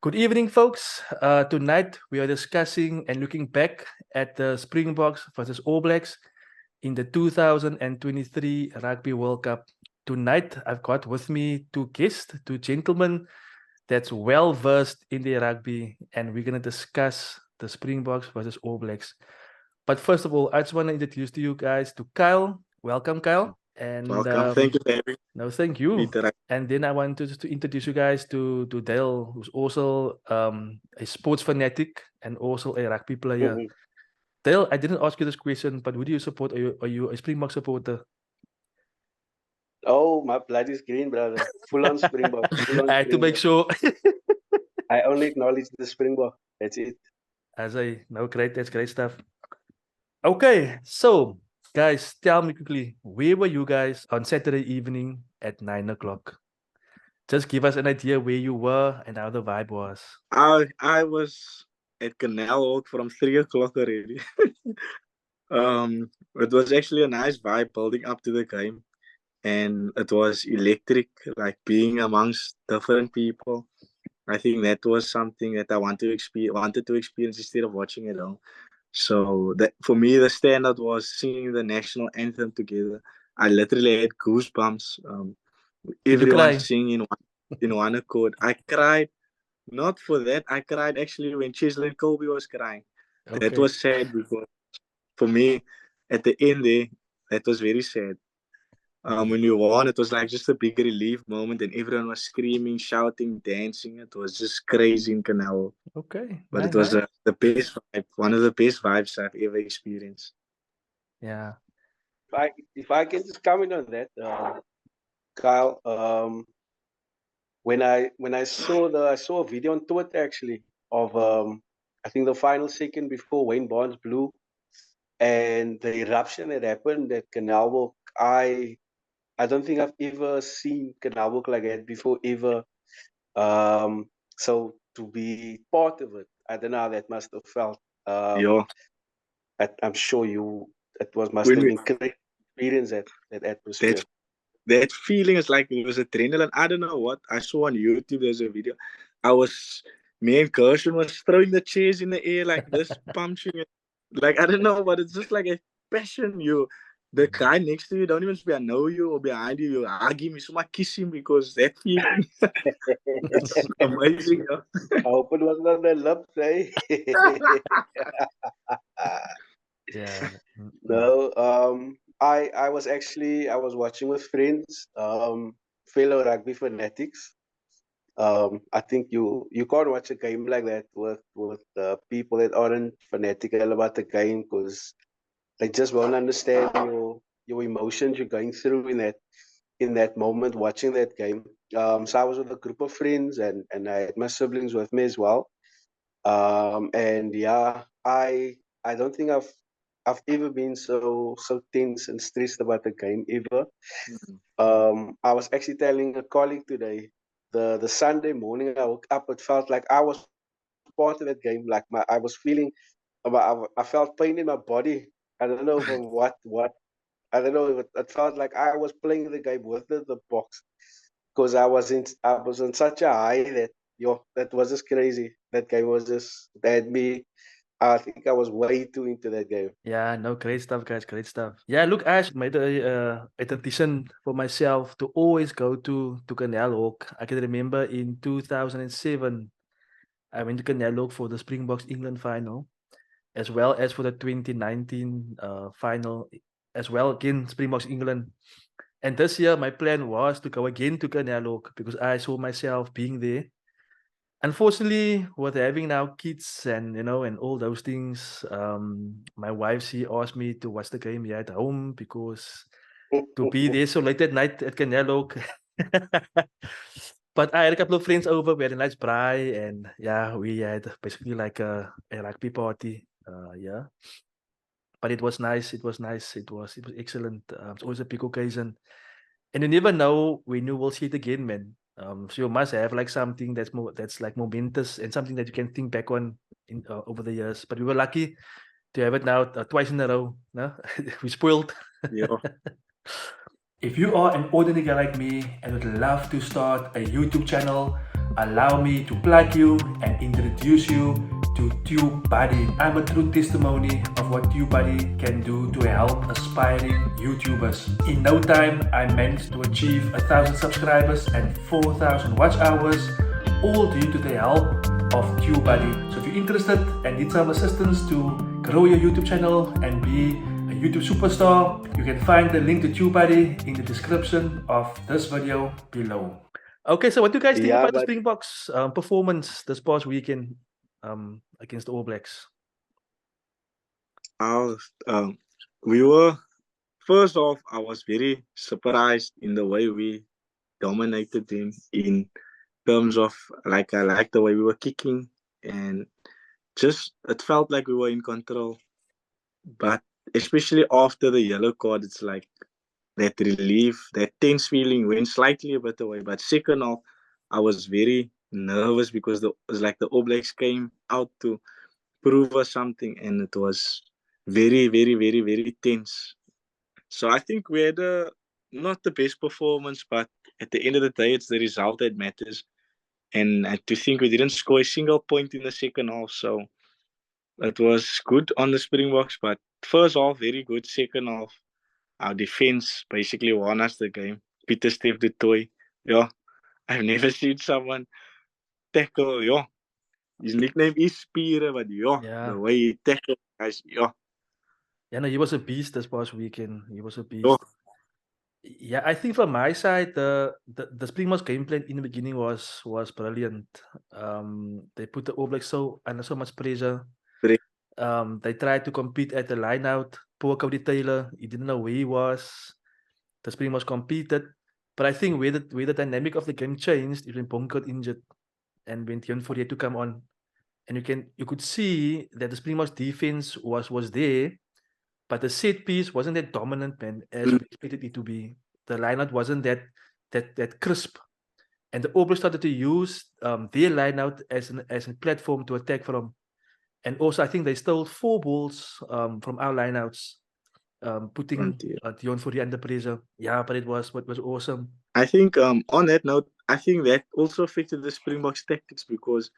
Good evening, folks. Tonight we are discussing and looking back at the Springboks versus All Blacks in the 2023 Rugby World Cup. Tonight I've got with me two guests, two gentlemen that's well versed in the rugby, and we're gonna discuss the Springboks versus All Blacks. But first of all, I just want to introduce to you guys to Kyle. Welcome, Kyle. And Welcome. Thank you, David. no, thank you. And then I want to introduce you guys to Dale, who's also a sports fanatic and also a rugby player. Dale, I didn't ask you this question, but who do you support? Are you a Springbok supporter? Oh, my blood is green, brother. Full on Springbok. I had to make sure. I only acknowledge the Springbok. That's it. Great. That's great stuff. Okay, so guys, tell me quickly, where were you guys on Saturday evening at 9 o'clock? Just give us an idea where you were and how the vibe was. I was at Canal Walk from 3 o'clock already. It was actually a nice vibe building up to the game, and it was electric, like being amongst different people. I think that was something that I wanted to experience instead of watching it all. So that for me, the standout was singing the national anthem together. I literally had goosebumps. Everyone singing in one accord. I cried. Not for that. I cried actually when Cheslin Colby was crying. Okay. That was sad because for me, at the end there, that was very sad. When you won, it was like just a big relief moment, and everyone was screaming, shouting, dancing. It was just crazy in Canal. Okay, but it was the best vibe, one of the best vibes I've ever experienced. Yeah. If I can just comment on that, Kyle. When I saw a video on Twitter actually of I think the final second before Wayne Barnes blew, and the eruption that happened at Canal Walk. I don't think I've ever seen Canal Walk like that before ever. So to be part of it, I don't know how that must have felt. Yeah. I'm sure must have been a great experience, that atmosphere. That feeling is like it was adrenaline. I don't know what I saw on YouTube. There's a video. Me and Gershon was throwing the chairs in the air like this, punching it. Like I don't know, but it's just like a passion. The guy next to you don't even speak. I know you or behind you. You hug him, you might kiss him because that feeling. It's amazing. I hope it wasn't on the lips, eh? Yeah. No. I was watching with friends, fellow rugby fanatics. I think you can't watch a game like that with people that aren't fanatical about the game, because they just won't understand your emotions you're going through in that moment watching that game. So I was with a group of friends, and I had my siblings with me as well. And yeah, I don't think I've ever been so tense and stressed about the game ever. I was actually telling a colleague today, the Sunday morning I woke up, it felt like I was part of that game. Like I was feeling, I felt pain in my body. I don't know from what. I don't know. It felt like I was playing the game with the box, because I was on such a high that was just crazy. That game was just had me. I think I was way too into that game. Yeah, no, great stuff, guys. Great stuff. Yeah, look, I made a tradition for myself to always go to Canal Walk. I can remember in 2007, I went to Canal Walk for the Springboks England final, as well as for the 2019 final, as well again Springboks England. And this year, my plan was to go again to Canal Walk because I saw myself being there. Unfortunately, with having now kids and and all those things, my wife, she asked me to watch the game here at home because to be there so late at night at Canal Walk. But I had a couple of friends over. We had a nice braai, and yeah, we had basically like a rugby party. Yeah, but it was nice. It was nice. It was excellent. It's always a big occasion, and you never know when you will see it again, man. So you must have like something that's like momentous and something that you can think back on in over the years. But we were lucky to have it now twice in a row. No? We spoiled. Yeah. If you are an ordinary guy like me and would love to start a YouTube channel allow me to plug you and introduce you to TubeBuddy. I'm a true testimony of what TubeBuddy can do to help aspiring YouTubers. In no time, I managed to achieve 1,000 subscribers and 4,000 watch hours, all due to the help of TubeBuddy. So if you're interested and need some assistance to grow your YouTube channel and be a YouTube superstar, you can find the link to TubeBuddy in the description of this video below. Okay, so what do you guys think about the Springboks performance this past weekend against the All Blacks? We were, first off, I was very surprised in the way we dominated them in terms of, like, I liked the way we were kicking, and just it felt like we were in control. But especially after the yellow card, it's like that relief, that tense feeling went slightly a bit away. But second off, I was very nervous because it was like the All Blacks came out to prove us something, and it was very, very, very, very tense. So I think we had not the best performance, but at the end of the day, it's the result that matters. And to think we didn't score a single point in the second half, so it was good on the Springboks. But first half, very good. Second half, our defense basically won us the game. Peter Steve the toy. Yeah, I've never seen someone tackle. Yeah, his nickname is Spear, but the way he tackled guys, Yeah, no, he was a beast this past weekend. He was a beast. Yeah, I think from my side, the Springboks game plan in the beginning was brilliant. They put the All Blacks under so much pressure. They tried to compete at the line out. Poor Cody Taylor, he didn't know where he was. The Springboks competed, but I think where the dynamic of the game changed is when Bonk got injured and when Dion Fourier to come on, and you could see that the Springboks defense was there. But the set piece wasn't that dominant, man, as we expected it to be. The lineout wasn't that crisp, and the All Blacks started to use their lineout as a platform to attack from. And also, I think they stole 4 balls from our lineouts, putting Dion Fourier under pressure. Yeah, but it was awesome. I think on that note, I think that also affected the Springboks tactics, because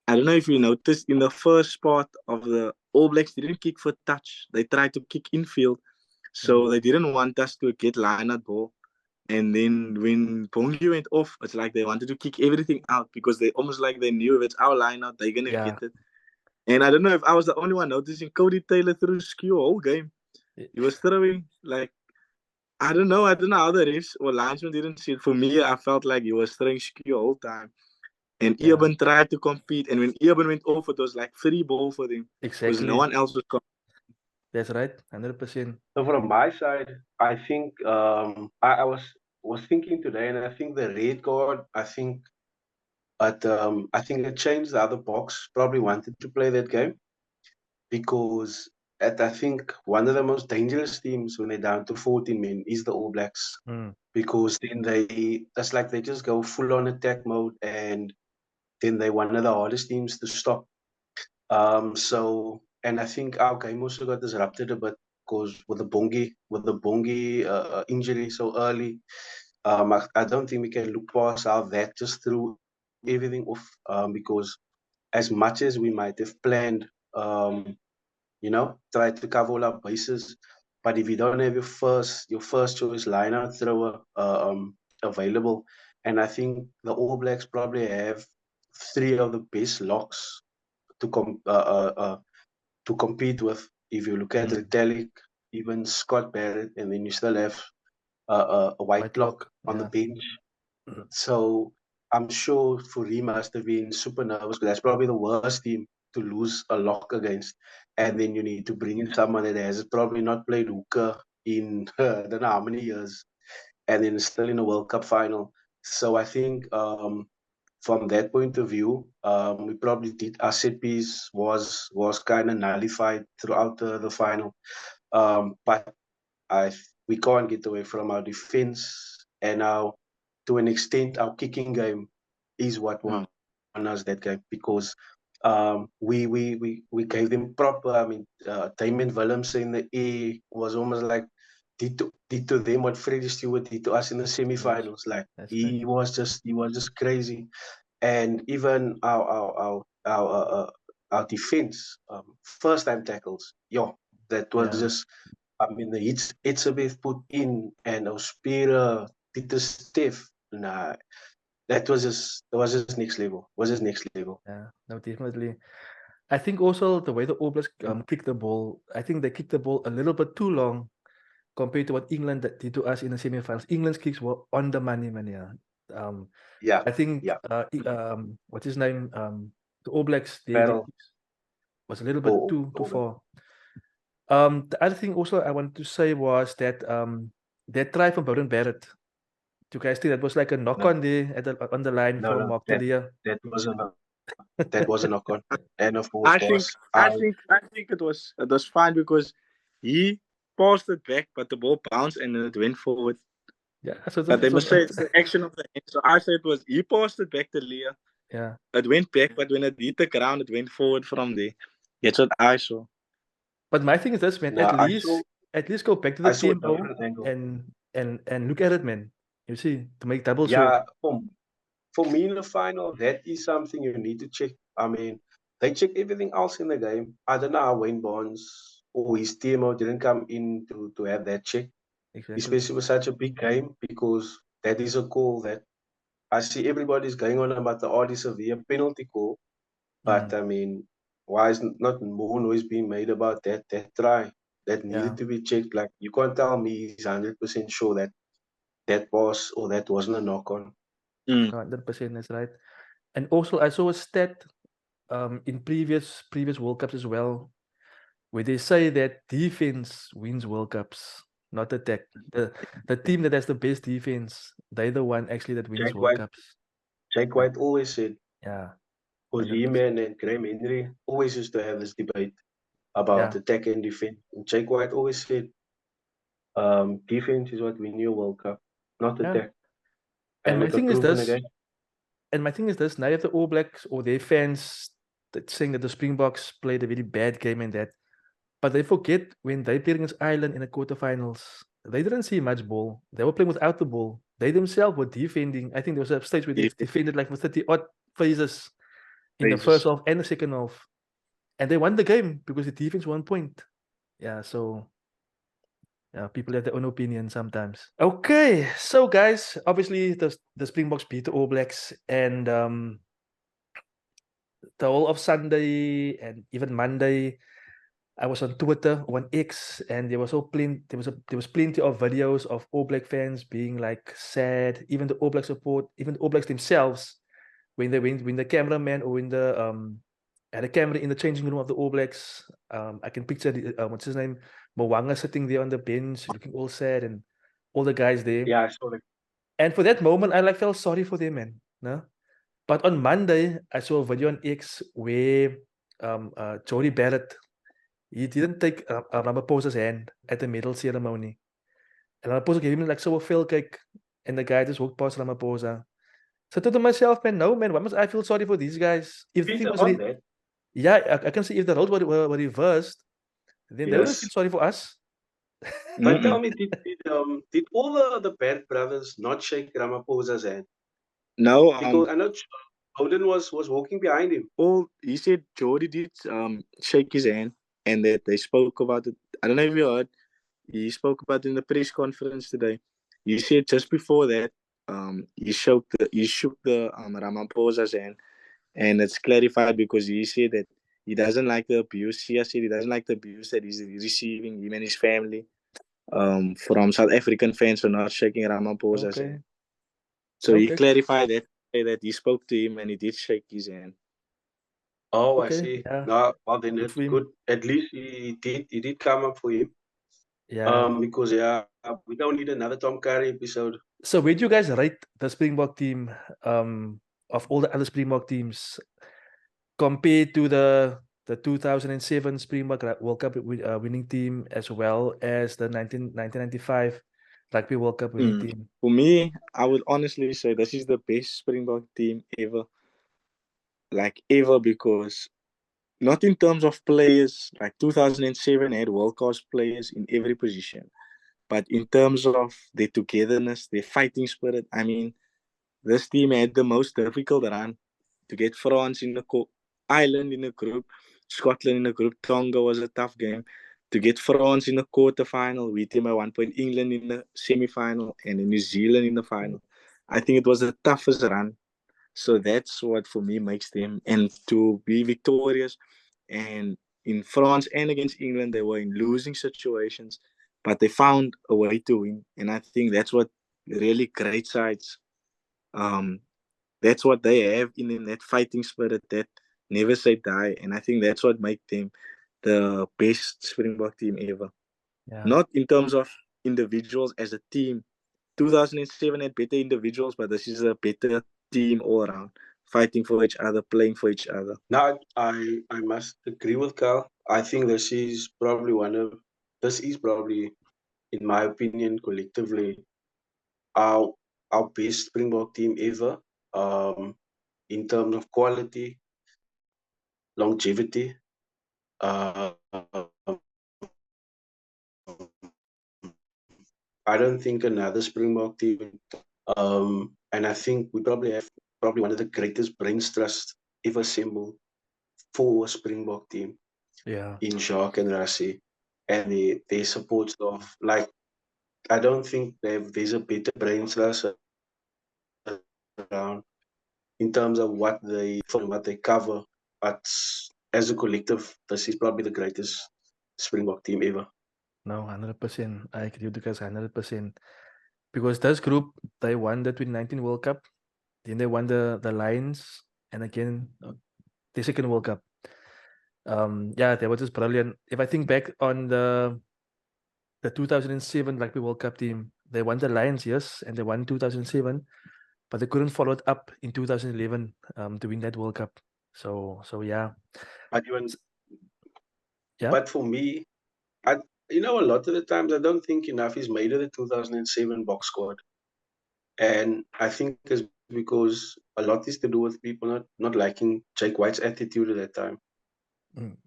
I don't know if you noticed, in the first part of the All Blacks didn't kick for touch. They tried to kick infield. So they didn't want us to get line-out ball. And then when Bongi went off, it's like they wanted to kick everything out, because they almost like they knew if it's our line-out, they're going to get it. And I don't know if I was the only one noticing Cody Taylor threw skew whole game. He was throwing, like, I don't know how the refs or linesmen didn't see it. For me, I felt like he was throwing skew the whole time. And Eoban tried to compete, and when Eoban went off, it was like free ball for them. Exactly. Because no one else was competing. That's right, 100%. So from my side, I think I was thinking today, and I think the red card, I think it changed the other box. Probably wanted to play that game, because I think one of the most dangerous teams when they're down to 14 men is the All Blacks. Because then it's like they just go full on attack mode, and then they're one of the hardest teams to stop. And I think our game also got disrupted a bit because with the Bongi injury so early. I don't think we can look past how that just threw everything off. Because as much as we might have planned, try to cover all our bases, but if you don't have your first choice lineout thrower available, and I think the All Blacks probably have 3 of the best locks to compete with. If you look at Retallick, even Scott Barrett, and then you still have a white lock on the bench. So I'm sure Fourie must have been super nervous, because that's probably the worst team to lose a lock against. And then you need to bring in someone that has probably not played hooker in I don't know how many years, and then still in a World Cup final. So I think from that point of view, we probably did, our set piece was kind of nullified throughout the final. But we can't get away from our defense, and to an extent, our kicking game is what won us that game, because we gave them proper. I mean, Damien Willems in the air was almost like did to them what Freddie Stewart did to us in the semifinals. Like he was just crazy. and even our defense, first time tackles. Yo, that was Yeah. just. I mean, the hits put in and Ospira, Peter Steph. Nah, that was just next level. Was just next level. Yeah, no, definitely. I think also the way the All Blacks kick the ball, I think they kicked the ball a little bit too long compared to what England did to us in the semi-finals. England's kicks were on the money, man. Yeah. Yeah, I think yeah. what's his name? The All Blacks, their Battle. kicks was a little bit Oh, too oh, far. The other thing also I wanted to say was that that try from Bowden Barrett. Do you guys think that was like a knock no, on on the line no, from no. Mark Talia? That was a that was a knock on. And of course, I think boss, I think I think it was fine because he passed it back, but the ball bounced and then it went forward. Yeah, so But they must say it's the action of the hand. So I said it was he passed it back to Leah. yeah. It went back, but when it hit the ground, it went forward from there. That's what I saw. But my thing is this, man. no, At least go back to I the saw a tempo different angle. and look at it, man. You see, to make double sure. Yeah, for me in the final, that is something you need to check. I mean, they check everything else in the game. I don't know how Wayne Barnes or his team didn't come in to have that check, Exactly. especially with such a big game, because that is a call that I see everybody's going on about the odd severe penalty call. But Mm, I mean, why is not more noise being made about that try that yeah, needed to be checked? Like you can't tell me he's 100% sure that that was or that wasn't a knock on. Mm. 100% is right. And also, I saw a stat in previous World Cups as well, where they say that defense wins World Cups, not attack. The team that has the best defense, they're the one actually that wins Jake World White, Cups. Jake Yeah, White always said, yeah, because him 100%. and Graham Henry always used to have this debate about Yeah, attack and defense. And Jake White always said, defense is what win you a World Cup, not yeah. attack. And And my it got thing is proven this. again. And my thing is this: now you have the All Blacks or their fans that saying that the Springboks played a very bad game and that, but they forget when they played against Ireland in the quarterfinals, they didn't see much ball. They were playing without the ball. They themselves were defending. I think there was a stage where they Defense defended like for 30 odd phases in the first phases. half and the second half, and they won the game because the defense won point. Yeah, so yeah, people have their own opinion sometimes. Okay, so guys, obviously the Springboks beat the All Blacks, and the whole of Sunday and even Monday, I was on Twitter, on X, and there was plenty of videos of All Black fans being like sad, even the All Black support, even the All Blacks themselves, when the cameraman or when the had a camera in the changing room of the All Blacks. I can picture what's his name, Mwanga sitting there on the bench, looking all sad, and all the guys there. Yeah, I saw it. And for that moment, I like felt sorry for them, man. No? But on Monday, I saw a video on X where Jody Barrett, he didn't take Ramaphosa's hand at the medal ceremony. And Ramaphosa gave him like so a feel cake, and the guy just walked past Ramaphosa. So I thought to myself, man, no, man, why must I feel sorry for these guys? If the thing Peter was, on that. yeah, I can see if the roles were reversed, then they wouldn't feel Yes. sorry for us. But Mm-mm. tell me, did all the Bad brothers not shake Ramaphosa's hand? No, Because I know Odin was walking behind him. all he said Jody did shake his hand and that they spoke about it. I don't know if you heard. He spoke about it in the press conference today. He said just before that, he shook the Ramaphosa's hand, and it's clarified because he said that he doesn't like the abuse. He has said he doesn't like the abuse that he's receiving, him and his family, from South African fans for not shaking Ramaphosa's Okay, hand. So he okay, clarified that he spoke to him and he did shake his hand. Oh, I okay, see. yeah, No, well then good it's for him. good. At least he did come up for him. Yeah. Because yeah, we don't need another Tom Curry episode. So where do you guys rate the Springbok team of all the other Springbok teams compared to the 2007 Springbok World Cup winning team as well as the 1995 Rugby World Cup winning team? For me, I would honestly say this is the best Springbok team ever, like ever, because not in terms of players, like 2007 had world class players in every position, but in terms of their togetherness, their fighting spirit. I mean, this team had the most difficult run to get France in the Ireland in the group, Scotland in the group, Tonga was a tough game. To get France in the quarterfinal, we team at one point England in the semi-final, and then New Zealand in the final. I think it was the toughest run. So that's what for me makes them. And to be victorious, and in France and against England, they were in losing situations, but they found a way to win. And I think that's what really great sides. Um, that's what they have in them, that fighting spirit that never say die. And I think that's what makes them the best Springbok team ever. Yeah. Not in terms of individuals as a team. 2007 had better individuals, but this is a better team all around, fighting for each other, playing for each other. Now, I must agree with Carl. I think this is probably, in my opinion, collectively, our best Springbok team ever. In terms of quality, longevity. I don't think another Springbok team. And I think we probably have one of the greatest brain trusts ever assembled for a Springbok team. Yeah. In Jacques and Rassie and their support staff. Like, I don't think there's a better brain trust around in terms of what they cover. But as a collective, this is probably the greatest Springbok team ever. No, 100%. I agree with you guys 100%. Because this group, they won the 2019 World Cup, then they won the Lions, and again the second World Cup. Yeah, they were just brilliant. If I think back on the 2007 Rugby World Cup team, they won the Lions, yes, and they won 2007, but they couldn't follow it up in 2011 to win that World Cup. So yeah. But Yeah. But for me, a lot of the times I don't think enough is made of the 2007 box squad, and I think it's because a lot is to do with people not liking Jake White's attitude at that time.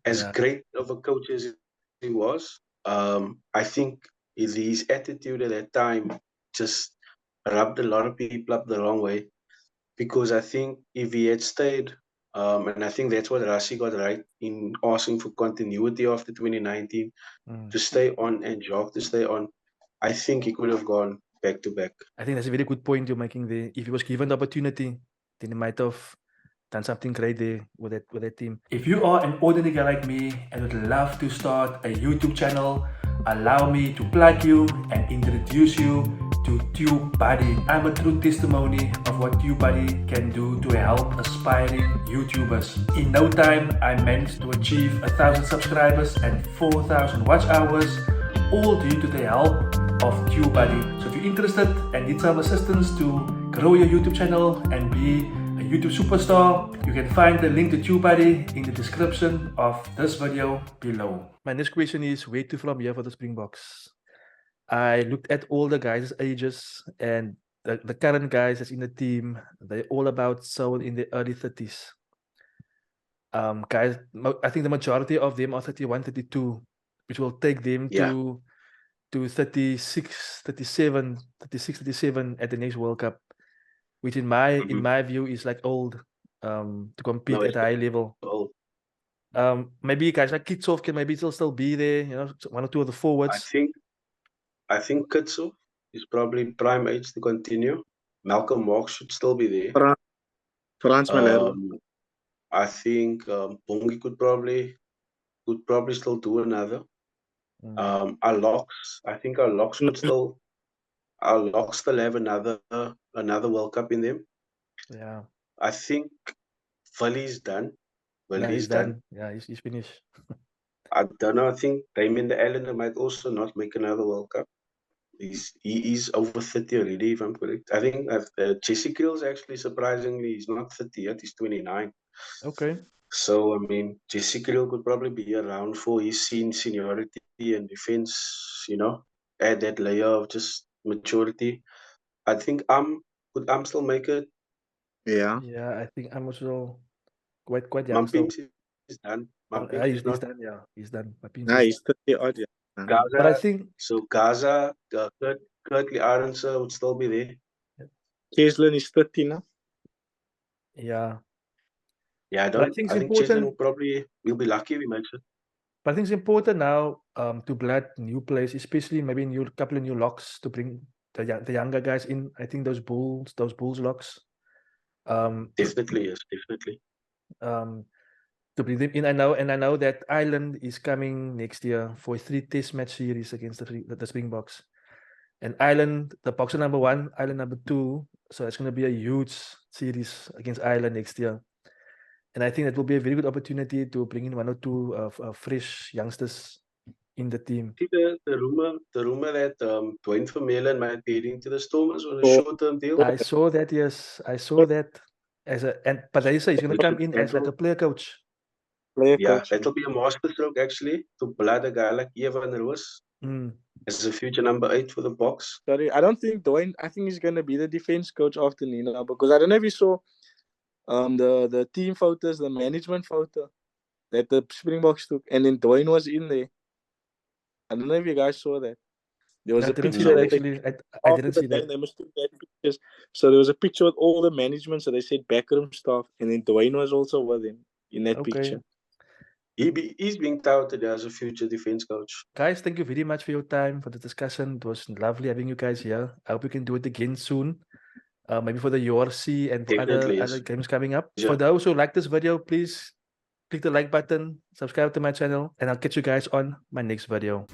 As Yeah. great of a coach as he was, I think his attitude at that time just rubbed a lot of people up the wrong way. Because I think if he had stayed, and I think that's what Rassie got right in asking for continuity after 2019 to stay on and Jacques to stay on, I think he could have gone back to back. I think that's a very good point you're making there. If he was given the opportunity, then he might have done something great there with that team. If you are an ordinary guy like me and would love to start a YouTube channel, allow me to plug you and introduce you to TubeBuddy. I'm a true testimony of what TubeBuddy can do to help aspiring YouTubers. In no time, I managed to achieve 1,000 subscribers and 4,000 watch hours, all due to the help of TubeBuddy. So if you're interested and need some assistance to grow your YouTube channel and be a YouTube superstar, you can find the link to TubeBuddy in the description of this video below. My next question is, where to from here for the Springboks? I looked at all the guys' ages, and the current guys that's in the team, they're all about so in the early 30s. Guys, I think the majority of them are 31, 32, which will take them to 36, 37 at the next World Cup, which in my view is like old to compete at a high level. Maybe guys like Kitsov can maybe still be there, one or two of the forwards. I think Kitsov is probably prime age to continue. Malcolm Marx should still be there. Frans Malherbe. I think Bongi could probably still do another. Our locks could still have another World Cup in them. Yeah. I think Vali's done. He's done. Yeah, he's finished. I don't know. I think Damien the Allender might also not make another World Cup. He is over 30 already, if I'm correct. I think Jesse Krill's actually, surprisingly, he's not 30 yet. He's 29. Okay. So, I mean, Jesse Krill could probably be around for his seniority and defense, add that layer of just maturity. I think could still make it? Yeah. Yeah, I think I'm also quite young still. Mampinch is done. He's done. Yeah, he's done. He's 30 odd. Yeah. Gaza, but I think Gaza, Kurtley Arendse would still be there. Keslin is 30 now. Yeah. Yeah, But I think it's I think Chetan important. will be lucky if he makes it. But I think it's important now to blood new players, especially maybe new couple of new locks to bring the younger guys in. I think those bulls locks. Definitely, yes, definitely. To bring them in. I know that Ireland is coming next year for a 3-test match series against the Springboks. And Ireland, the Boks are number 1, Ireland number 2. So it's going to be a huge series against Ireland next year. And I think that will be a very good opportunity to bring in 1 or 2 fresh youngsters in the team. See the rumor that Dwayne Vermeulen might be heading to the Stormers on a Oh. short-term deal. I saw that, yes. I saw that. But they say he's going to come in as like a player coach. Player Yeah, coach. that'll be a masterstroke actually to blood a guy like Evan Roos as a future number 8 for the Boks. Sorry, I don't think Dwayne. I think he's gonna be the defense coach after Nina, because I don't know if you saw the team photos, the management photo that the Springboks took, and then Dwayne was in there. I don't know if you guys saw that. There was I a didn't picture see that that they, actually. I after didn't the see game, that. they must took that pictures. So there was a picture with all the management. So they said backroom staff, and then Dwayne was also with him in that Okay. picture. He's being touted as a future defense coach. Guys, thank you very much for your time, for the discussion. It was lovely having you guys here. I hope we can do it again soon. Maybe for the URC and for Definitely, other yes. games coming up. Yeah. For those who like this video, please click the like button, subscribe to my channel, and I'll catch you guys on my next video.